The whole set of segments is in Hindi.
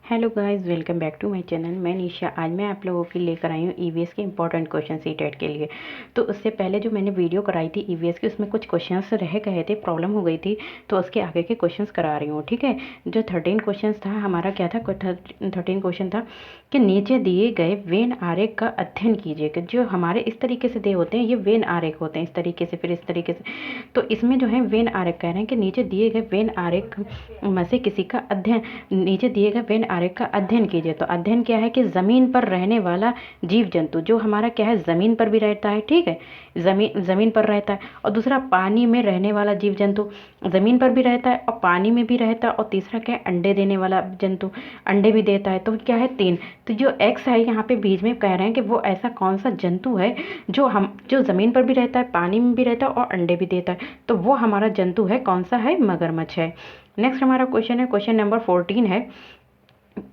Hello guys, welcome back to my channel. मैं निशा। आज मैं आप लोगों के लेकर आई हूँ ईवीएस के इंपॉर्टेंट क्वेश्चन सीटेट के लिए। तो उससे पहले जो मैंने वीडियो कराई थी ईवीएस की, उसमें कुछ क्वेश्चंस रह गए थे, प्रॉब्लम हो गई थी, तो उसके आगे के क्वेश्चंस करा रही हूँ। ठीक है। जो 13 क्वेश्चन था हमारा, क्या था, 13 क्वेश्चन था कि नीचे दिए गए वेन आरेख का अध्ययन कीजिए। कि जो हमारे इस तरीके से दिए होते हैं, ये वेन आरेख होते हैं, इस तरीके से, फिर इस तरीके से। तो इसमें जो है वेन आरेख कह रहे हैं कि नीचे दिए गए वेन आरेख में से किसी का अध्ययन, नीचे दिए गए वेन आरेख का अध्ययन कीजिए। तो अध्ययन क्या है कि जमीन पर रहने वाला जीव जंतु, जो हमारा क्या है, जमीन पर भी रहता है। ठीक है, जमीन पर रहता है। और दूसरा, पानी में रहने वाला जीव जंतु, जमीन पर भी रहता है और पानी में भी रहता है। और तीसरा क्या है, अंडे देने वाला जंतु, अंडे भी देता है। तो क्या है, 3। तो जो एक्स है यहाँ पे बीच में, कह रहे हैं कि वो ऐसा कौन सा जंतु है जो जमीन पर भी रहता है, पानी में भी रहता है और अंडे भी देता है। तो वो हमारा जंतु है, कौन सा है, मगरमच्छ है। नेक्स्ट हमारा क्वेश्चन है, क्वेश्चन नंबर 14 है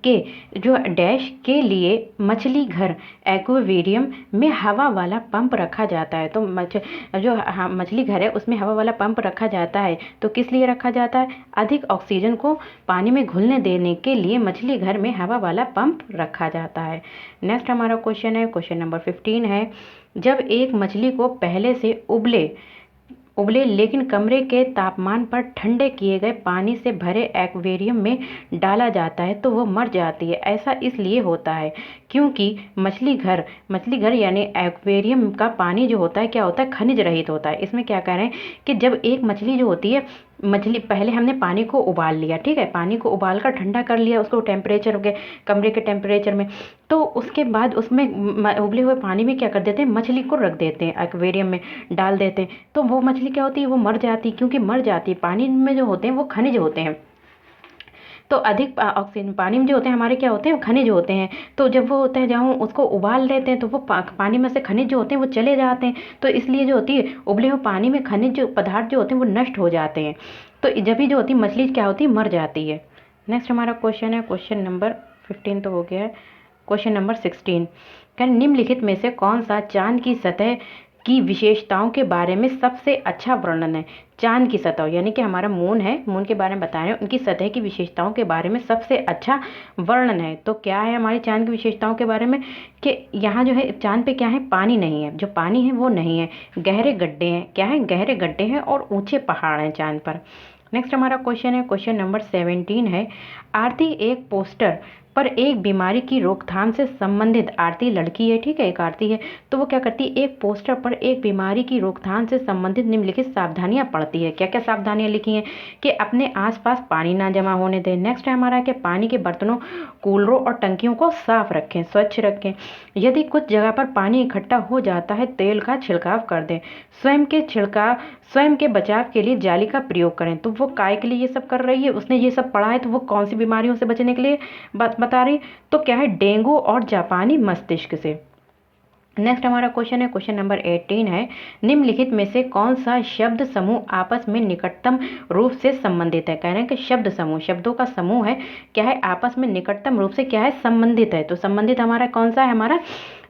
के जो डैश के लिए मछली घर एक्वेरियम में हवा वाला पंप रखा जाता है। तो मछली घर है, उसमें हवा वाला पंप रखा जाता है। तो किस लिए रखा जाता है? अधिक ऑक्सीजन को पानी में घुलने देने के लिए मछली घर में हवा वाला पंप रखा जाता है। नेक्स्ट हमारा क्वेश्चन है, क्वेश्चन नंबर 15 है, जब एक मछली को पहले से उबले लेकिन कमरे के तापमान पर ठंडे किए गए पानी से भरे एक्वेरियम में डाला जाता है तो वो मर जाती है। ऐसा इसलिए होता है क्योंकि मछली घर यानी एक्वेरियम का पानी जो होता है, क्या होता है, खनिज रहित होता है। इसमें क्या कह रहे हैं कि जब एक मछली जो होती है, मछली पहले हमने पानी को उबाल लिया, ठीक है, पानी को उबाल कर ठंडा कर लिया उसको टेम्परेचर के, कमरे के टेम्परेचर में। तो उसके बाद उसमें उबले हुए पानी में क्या कर देते हैं, मछली को रख देते हैं, एक्वेरियम में डाल देते हैं। तो वो मछली क्या होती है, वो मर जाती है। क्योंकि मर जाती है, पानी में जो होते हैं वो खनिज होते हैं। तो अधिक ऑक्सीजन पानी में जो होते हैं हमारे, क्या होते हैं, खनिज होते हैं। तो जब वो होता है, जब हम उसको उबाल लेते हैं तो वो पानी में से खनिज जो होते हैं वो चले जाते हैं। तो इसलिए जो होती है, उबले हुए पानी में खनिज जो पदार्थ जो होते हैं वो नष्ट हो जाते हैं। तो जब भी जो होती है मछली क्या होती है, मर जाती है। नेक्स्ट हमारा क्वेश्चन है, क्वेश्चन नंबर 15 तो हो गया है। क्वेश्चन नंबर 16, क्या निम्नलिखित में से कौन सा चांद की सतह की विशेषताओं के बारे में सबसे अच्छा वर्णन है? चांद की सतह यानी कि हमारा मून है, मून के बारे में बता रहे हैं, उनकी सतह की विशेषताओं के बारे में सबसे अच्छा वर्णन है। तो क्या है हमारी चांद की विशेषताओं के बारे में कि यहाँ जो है चांद पे क्या है, पानी नहीं है, जो पानी है वो नहीं है, गहरे गड्ढे हैं। क्या है, गहरे गड्ढे हैं और ऊंचे पहाड़ हैं चांद पर। नेक्स्ट हमारा क्वेश्चन है, क्वेश्चन नंबर 17 है, आरती एक पोस्टर पर एक बीमारी की रोकथाम से संबंधित, आरती लड़की है, ठीक है, एक आरती है, तो वो क्या करती है, एक पोस्टर पर एक बीमारी की रोकथाम से संबंधित निम्नलिखित सावधानियां पढ़ती है। क्या क्या सावधानियां लिखी हैं कि अपने आसपास पानी ना जमा होने दें। नेक्स्ट है हमारा कि पानी के बर्तनों, कूलरों और टंकियों को साफ रखें, स्वच्छ रखें। यदि कुछ जगह पर पानी इकट्ठा हो जाता है, तेल का छिड़काव कर दें। स्वयं के बचाव के लिए जाली का प्रयोग करें। तो वो काय के लिए ये सब कर रही है, उसने ये सब पढ़ा है, तो वो कौन सी बीमारियों से बचने के लिए बता रही, तो क्या है, डेंगू और जापानी मस्तिष्क से। नेक्स्ट हमारा क्वेश्चन है, क्वेश्चन नंबर 18 है, निम्नलिखित में से कौन सा शब्द समूह आपस में निकटतम रूप से संबंधित है? कह रहे हैं कि शब्द समूह, शब्दों का समूह है, क्या है, आपस में निकटतम रूप से क्या है, संबंधित है। तो संबंधित हमारा कौन सा है, हमारा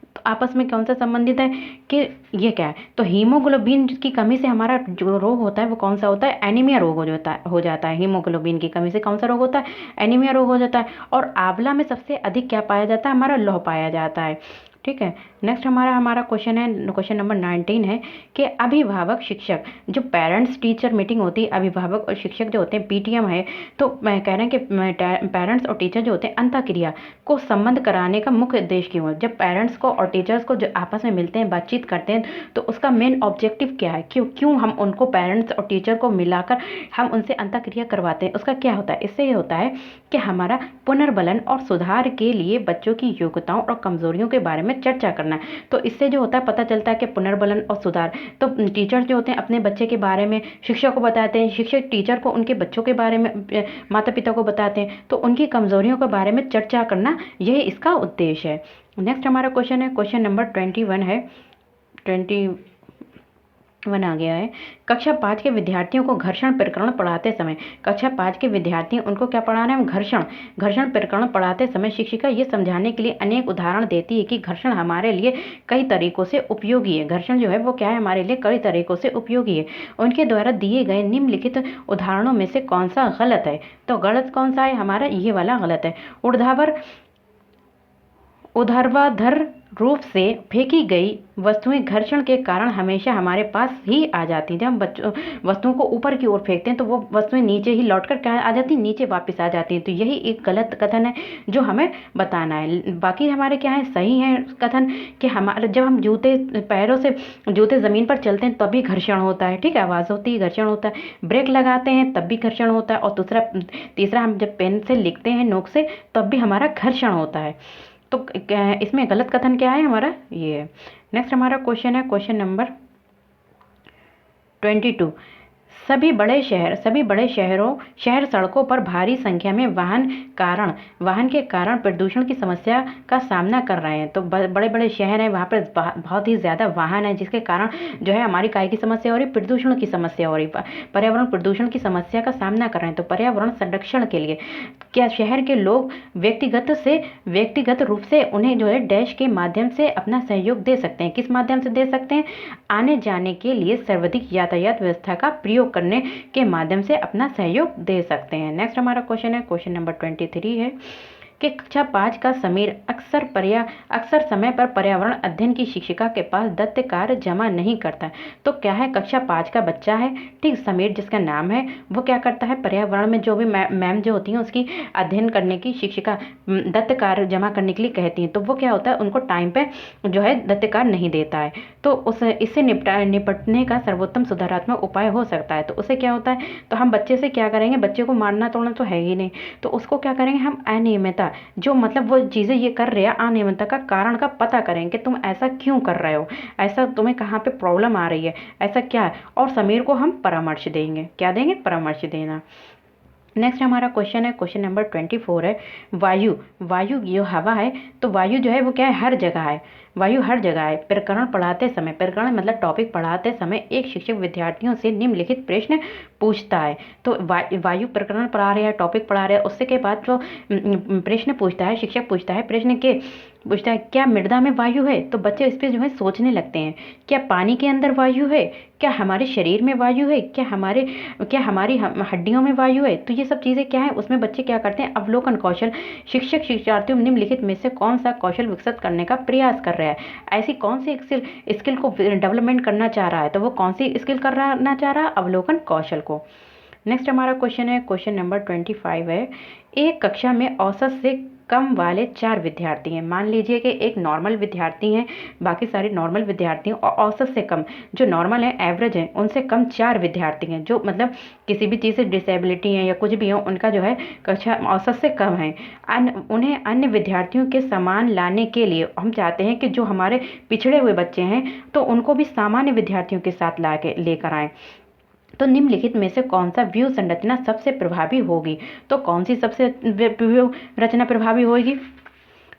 तो आपस में कौन सा संबंधित है कि ये क्या है, तो हीमोग्लोबिन की कमी से हमारा जो रोग होता है वो कौन सा होता है, एनीमिया रोग हो जाता है। हीमोग्लोबिन की कमी से कौन सा रोग होता है, एनीमिया रोग हो जाता है। और आंवला में सबसे अधिक क्या पाया जाता है, हमारा लौह पाया जाता है। ठीक है। नेक्स्ट हमारा क्वेश्चन है, क्वेश्चन नंबर 19 है कि अभिभावक शिक्षक, जो पेरेंट्स टीचर मीटिंग होती है, अभिभावक और शिक्षक जो होते हैं, पीटीएम है, तो मैं कह रहे हैं कि पेरेंट्स और टीचर जो होते हैं अंतःक्रिया को संबंध कराने का मुख्य उद्देश्य क्यों है? जब पेरेंट्स को और टीचर्स को जो आपस में मिलते हैं, बातचीत करते हैं, तो उसका मेन ऑब्जेक्टिव क्या है, क्यों हम उनको, पेरेंट्स और टीचर को मिलाकर हम उनसे अंतःक्रिया करवाते हैं? उसका क्या होता है, इससे ये होता है कि हमारा पुनर्बलन और सुधार के लिए बच्चों की योग्यताओं और कमजोरियों के बारे में चर्चा करना। तो इससे जो होता है पता चलता है कि पुनर्बलन और सुधार, तो टीचर जो होते हैं अपने बच्चे के बारे में शिक्षक को बताते हैं, शिक्षक टीचर को उनके बच्चों के बारे में, माता पिता को बताते हैं, तो उनकी कमजोरियों के बारे में चर्चा करना, यही इसका उद्देश्य है। नेक्स्ट हमारा क्वेश्चन है, क्वेश्चन नंबर 21 है, 20 वन आ गया है। कक्षा 5 के विद्यार्थियों को घर्षण प्रकरण पढ़ाते समय, कक्षा 5 के विद्यार्थी उनको क्या पढ़ा रहे हैं? घर्षण प्रकरण पढ़ाते समय शिक्षिका ये समझाने के लिए अनेक उदाहरण देती है कि घर्षण हमारे लिए कई तरीकों से उपयोगी है। घर्षण जो है वो क्या है? हमारे लिए कई तरीकों से उपयोगी है। उनके द्वारा दिए गए निम्नलिखित उदाहरणों में से कौन सा गलत है? तो गलत कौन सा है? हमारा ये वाला गलत है। ऊर्ध्वाधर रूप से फेंकी गई वस्तुएं घर्षण के कारण हमेशा हमारे पास ही आ जाती हैं। जब हम वस्तुओं को ऊपर की ओर फेंकते हैं तो वो वस्तुएं नीचे ही लौटकर क्या आ जाती हैं? नीचे वापस आ जाती हैं। तो यही एक गलत कथन है जो हमें बताना है। बाकी हमारे क्या है? सही है कथन कि हमारे जब हम पैरों से जूते ज़मीन पर चलते हैं तब भी घर्षण होता है, ठीक है, आवाज़ होती है, घर्षण होता है। ब्रेक लगाते हैं तब भी घर्षण होता है। और तीसरा हम जब पेन से लिखते हैं नोक से तब भी हमारा घर्षण होता है। तो इसमें गलत कथन क्या है हमारा? ये है। नेक्स्ट हमारा क्वेश्चन है क्वेश्चन नंबर 22। सभी बड़े शहर सड़कों पर भारी संख्या में वाहन के कारण प्रदूषण की समस्या का सामना कर रहे हैं। तो बड़े बड़े शहर हैं, वहाँ पर बहुत ही ज़्यादा वाहन है, जिसके कारण जो है हमारी काय की समस्या हो रही, प्रदूषण की समस्या हो रही, पर्यावरण प्रदूषण की समस्या का सामना कर रहे हैं। तो पर्यावरण संरक्षण के लिए क्या शहर के लोग व्यक्तिगत रूप से उन्हें जो है डैश के माध्यम से अपना सहयोग दे सकते हैं? किस माध्यम से दे सकते हैं? आने जाने के लिए सर्वाधिक यातायात व्यवस्था का प्रयोग करने के माध्यम से अपना सहयोग दे सकते हैं। नेक्स्ट हमारा क्वेश्चन है क्वेश्चन नंबर 23 है कि कक्षा 5 का समीर अक्सर समय पर पर्यावरण अध्ययन की शिक्षिका के पास दत्त कार्य जमा नहीं करता। तो क्या है? कक्षा 5 का बच्चा है, ठीक, समीर जिसका नाम है, वो क्या करता है? पर्यावरण में जो भी मैम जो होती हैं उसकी अध्ययन करने की शिक्षिका दत्त कार्य जमा करने के लिए कहती हैं। तो वो क्या होता है? उनको टाइम पे जो है दत्त कार्य नहीं देता है। तो इससे निपटने का सर्वोत्तम सुधारात्मक उपाय हो सकता है। तो उसे क्या होता है? तो हम बच्चे से क्या करेंगे? बच्चे को मारना तोड़ना तो है ही नहीं, तो उसको क्या करेंगे? हम अनियमितता जो मतलब वो चीज़ें ये कर रहे हैं, अनियमितता का कारण का पता करें कि तुम ऐसा क्यों कर रहे हो, ऐसा तुम्हें कहाँ पे प्रॉब्लम आ रही है, ऐसा क्या है। और समीर को हम परामर्श देंगे। क्या देंगे? परामर्श देना। नेक्स्ट हमारा क्वेश्चन है क्वेश्चन नंबर 24 है वायु जो हवा है, तो वायु जो है वो क्या है? हर जगह है, वायु हर जगह है। प्रकरण मतलब टॉपिक पढ़ाते समय एक शिक्षक विद्यार्थियों से निम्नलिखित प्रश्न पूछता है। तो वायु प्रकरण पढ़ा रहे हैं, टॉपिक पढ़ा रहे हैं, उससे के बाद जो प्रश्न पूछता है, शिक्षक पूछता है, पूछता है क्या मृदा में वायु है? तो बच्चे इस पर जो है सोचने लगते हैं। क्या पानी के अंदर वायु है? क्या हमारे शरीर में वायु है? क्या हमारी हड्डियों में वायु है? तो ये सब चीज़ें क्या है? उसमें बच्चे क्या करते हैं? अवलोकन कौशल। शिक्षक शिक्षार्थियों निम्नलिखित में से कौन सा कौशल विकसित करने का प्रयास कर रहा है? ऐसी कौन सी स्किल को डेवलपमेंट करना चाह रहा है? तो वो कौन सी स्किल करना चाह रहा है? अवलोकन कौशल को। नेक्स्ट हमारा क्वेश्चन है क्वेश्चन नंबर 25 है एक कक्षा में औसत से कम वाले 4 विद्यार्थी हैं। मान लीजिए कि एक नॉर्मल विद्यार्थी हैं, बाकी सारे नॉर्मल विद्यार्थी हैं, और औसत से कम जो नॉर्मल है, एवरेज है, उनसे कम 4 विद्यार्थी हैं जो मतलब किसी भी चीज़ से डिसेबिलिटी है या कुछ भी हो, उनका जो है कक्षा औसत से कम है। उन्हें अन्य विद्यार्थियों के समान लाने के लिए हम चाहते हैं कि जो हमारे पिछड़े हुए बच्चे हैं तो उनको भी सामान्य विद्यार्थियों के साथ लेकर आएँ। तो निम्नलिखित में से कौन सा व्यू संरचना सबसे प्रभावी होगी? तो कौन सी सबसे व्यू रचना प्रभावी होगी?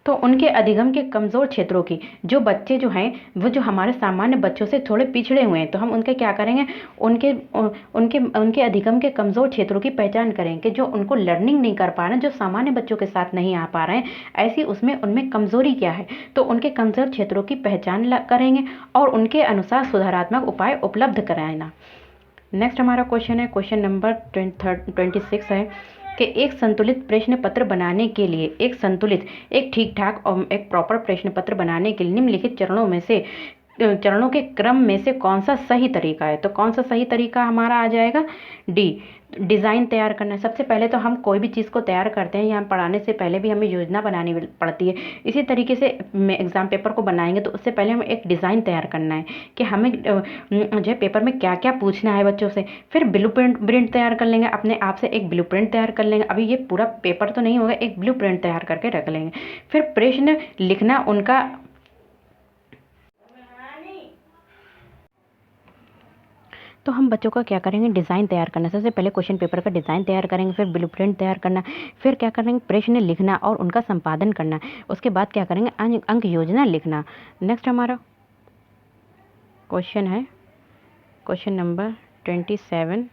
तो उनके अधिगम के कमज़ोर क्षेत्रों की, जो बच्चे जो हैं वो जो हमारे सामान्य बच्चों से थोड़े पिछड़े हुए हैं, तो हम उनके क्या करेंगे? उनके अधिगम के कमज़ोर क्षेत्रों की पहचान करें कि जो उनको लर्निंग नहीं कर पा रहे हैं, जो सामान्य बच्चों के साथ नहीं आ पा रहे हैं, ऐसी उनमें कमज़ोरी क्या है? तो उनके कमज़ोर क्षेत्रों की पहचान करेंगे और उनके अनुसार सुधारात्मक उपाय उपलब्ध कराना। नेक्स्ट हमारा क्वेश्चन है क्वेश्चन नंबर 26 है कि एक संतुलित प्रश्न पत्र बनाने के लिए एक ठीक ठाक और एक प्रॉपर प्रश्न पत्र बनाने के लिए निम्नलिखित चरणों के क्रम में से कौन सा सही तरीका है? तो कौन सा सही तरीका हमारा आ जाएगा? डी, डिज़ाइन तैयार करना। सबसे पहले तो हम कोई भी चीज़ को तैयार करते हैं या हम पढ़ाने से पहले भी हमें योजना बनानी पड़ती है। इसी तरीके से एग्ज़ाम पेपर को बनाएंगे तो उससे पहले हमें एक डिज़ाइन तैयार करना है कि हमें जो पेपर में क्या क्या पूछना है बच्चों से। फिर ब्लूप्रिंट तैयार कर लेंगे, अपने आप से एक ब्लूप्रिंट तैयार कर लेंगे। अभी ये पूरा पेपर तो नहीं होगा, एक ब्लूप्रिंट तैयार करके रख लेंगे। फिर प्रश्न लिखना उनका तो हम बच्चों का क्या करेंगे? डिज़ाइन तैयार करना। सबसे पहले क्वेश्चन पेपर का डिज़ाइन तैयार करेंगे, फिर ब्लूप्रिंट तैयार करना, फिर क्या करेंगे? प्रश्न लिखना और उनका संपादन करना। उसके बाद क्या करेंगे? अंक योजना लिखना। नेक्स्ट हमारा क्वेश्चन है क्वेश्चन नंबर 27।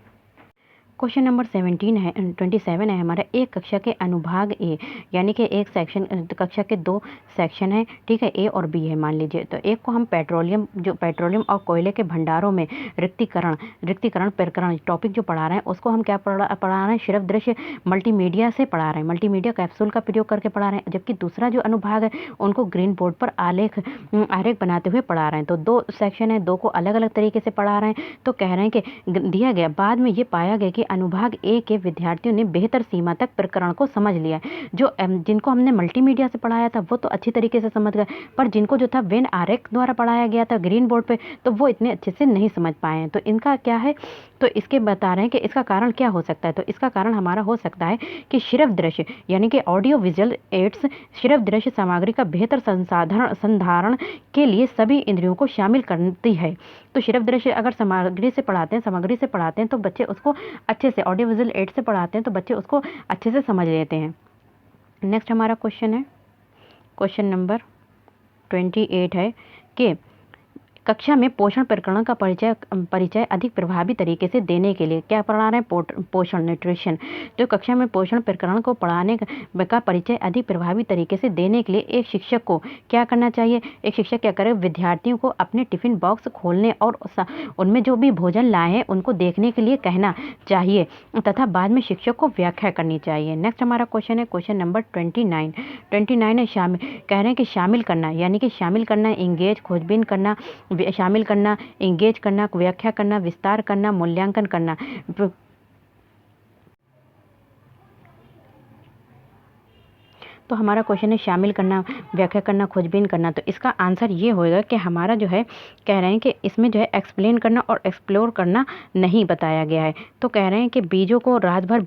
क्वेश्चन नंबर 27 है हमारा। एक कक्षा के अनुभाग ए, यानी कि एक सेक्शन, कक्षा के 2 सेक्शन है, ठीक है, ए और बी है मान लीजिए। तो एक को हम पेट्रोलियम और कोयले के भंडारों में रिक्तीकरण प्रकरण टॉपिक जो पढ़ा रहे हैं उसको हम क्या पढ़ा रहे हैं, सिर्फ दृश्य मल्टीमीडिया से पढ़ा रहे हैं, मल्टीमीडिया कैप्सूल का प्रयोग करके पढ़ा रहे हैं। जबकि दूसरा जो अनुभाग है उनको ग्रीन बोर्ड पर आरेख बनाते हुए पढ़ा रहे हैं। तो 2 सेक्शन है, 2 को अलग अलग तरीके से पढ़ा रहे हैं। तो कह रहे हैं कि दिया गया, बाद में ये पाया गया कि अनुभाग ए के विद्यार्थियों ने बेहतर सीमा तक प्रकरण को समझ लिया। जो जिनको हमने मल्टीमीडिया से पढ़ाया था वो तो अच्छी तरीके से समझ गए, पर जिनको जो था वेन आरेख द्वारा पढ़ाया गया था ग्रीन बोर्ड पे, तो वो इतने अच्छे से नहीं समझ पाए हैं। तो इनका क्या है, तो इसके बता रहे हैं कि इसका कारण क्या हो सकता है। तो इसका कारण हमारा हो सकता है कि सिर्फ दृश्य, यानी कि ऑडियो विजुअल एड्स, सिर्फ दृश्य सामग्री का बेहतर संधारण के लिए सभी इंद्रियों को शामिल करती है। तो सिर्फ दृश्य अगर सामग्री से पढ़ाते हैं तो बच्चे उसको अच्छे से, ऑडियो विजुअल एड से पढ़ाते हैं तो बच्चे उसको अच्छे से समझ लेते हैं। नेक्स्ट हमारा क्वेश्चन है, क्वेश्चन नंबर 28 है कि कक्षा में पोषण प्रकरण का परिचय अधिक प्रभावी तरीके से देने के लिए क्या पढ़ा रहे हैं, पोषण, न्यूट्रिशन। जो कक्षा में पोषण प्रकरण को पढ़ाने का परिचय अधिक प्रभावी तरीके से देने के लिए एक शिक्षक को क्या करना चाहिए, एक शिक्षक क्या करे, विद्यार्थियों को अपने टिफिन बॉक्स खोलने और उनमें जो भी भोजन लाए हैं उनको देखने के लिए कहना चाहिए तथा बाद में शिक्षक को व्याख्या करनी चाहिए। नेक्स्ट हमारा क्वेश्चन है, क्वेश्चन नंबर 29 है शामिल, कह रहे हैं कि शामिल करना, यानी कि शामिल करना, इंगेज, खोजबीन करना, शामिल करना, इंगेज करना, व्याख्या करना, विस्तार करना, मूल्यांकन करना। तो हमारा क्वेश्चन है शामिल करना, व्याख्या करना, खोजबीन करना। तो इसका आंसर ये होएगा कि हमारा जो है, कह रहे हैं कि इसमें जो है एक्सप्लेन करना और एक्सप्लोर करना नहीं बताया गया है। तो कह रहे हैं कि बीजों को रात भर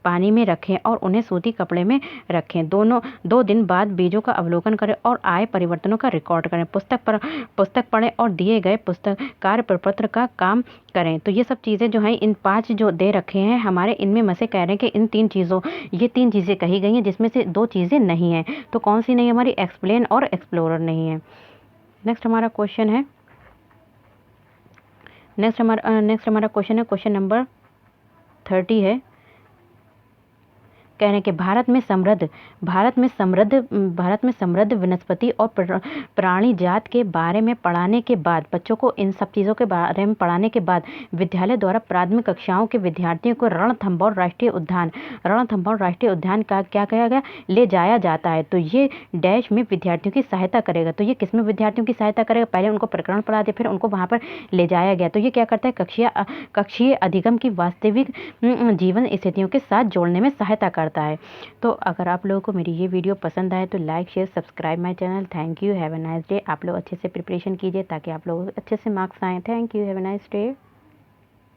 पानी में रखें और उन्हें सूती कपड़े में रखें। 2 दिन बाद बीजों का अवलोकन करें और आए परिवर्तनों का रिकॉर्ड करें। पुस्तक पढ़ें और दिए गए पुस्तक कार्य प्रपत्र का काम करें। तो ये सब चीज़ें जो हैं, इन 5 जो दे रखे हैं हमारे, इनमें में से कह रहे हैं कि इन 3 चीज़ें कही गई हैं, जिसमें से 2 चीज़ें नहीं है। तो कौन सी नहीं है हमारी, एक्सप्लेन और एक्सप्लोरर नहीं है। नेक्स्ट हमारा क्वेश्चन है, नेक्स्ट हमारा क्वेश्चन है, क्वेश्चन नंबर 30 है। कह रहे हैं कि भारत में समृद्ध वनस्पति और प्राणी जात के बारे में पढ़ाने के बाद, बच्चों को इन सब चीज़ों के बारे में पढ़ाने के बाद विद्यालय द्वारा प्राथमिक कक्षाओं के विद्यार्थियों को रणथंभौर राष्ट्रीय उद्यान का क्या कहा गया, ले जाया जाता है। तो ये डैश में विद्यार्थियों की सहायता करेगा। तो ये किसमें विद्यार्थियों की सहायता करेगा, पहले उनको प्रकरण पढ़ा दे, फिर उनको वहाँ पर ले जाया गया। तो ये क्या करता है, कक्षीय अधिगम की वास्तविक जीवन स्थितियों के साथ जोड़ने में सहायता करता है। तो अगर आप लोगों को मेरी ये वीडियो पसंद आए तो like, share, subscribe my channel. Thank you, have a nice day. आप लोग अच्छे से प्रिपरेशन कीजिए ताकि आप लोगों को अच्छे से मार्क्स आए। Thank you, have a nice day.